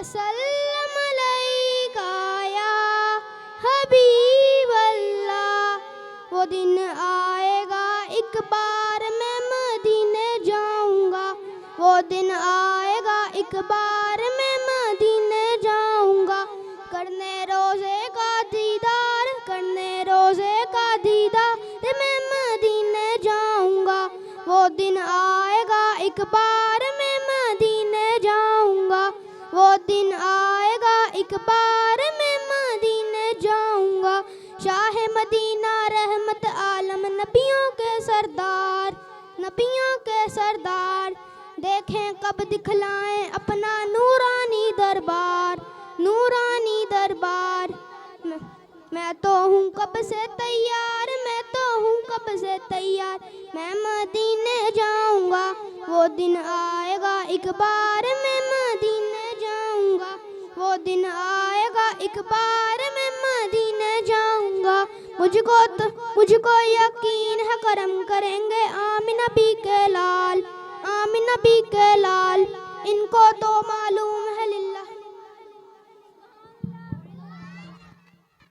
वसल्लम अलैका या हबीब अल्लाह। वो दिन आएगा एक बार मैं मदीने जाऊंगा, वो दिन आएगा एक बार मैं मदीने जाऊंगा, करने रोज़े का दीदार, करने रोज़े का दीदार मैं मदीने जाऊंगा। वो दिन आएगा एक बार मैं मदीने जाऊंगा, वो दिन आएगा एक बार मैं मदीने जाऊंगा। शाह मदीना रहमत आलम नबियों के सरदार, नबियों के सरदार, देखें कब दिखलाएं अपना नूरानी दरबार, नूरानी दरबार। मैं तो हूँ कब से तैयार, मैं तो हूँ कब से तैयार, मैं मदीने जाऊंगा, वो दिन आएगा एक बार मैं मदीने जाऊंगा, वो दिन आएगा एक बार मैं मदीने जाऊंगा। मुझको यकीन है करम करेंगे आमिना नबी के लाल, आमिना नबी के लाल। इनको तो मालूम है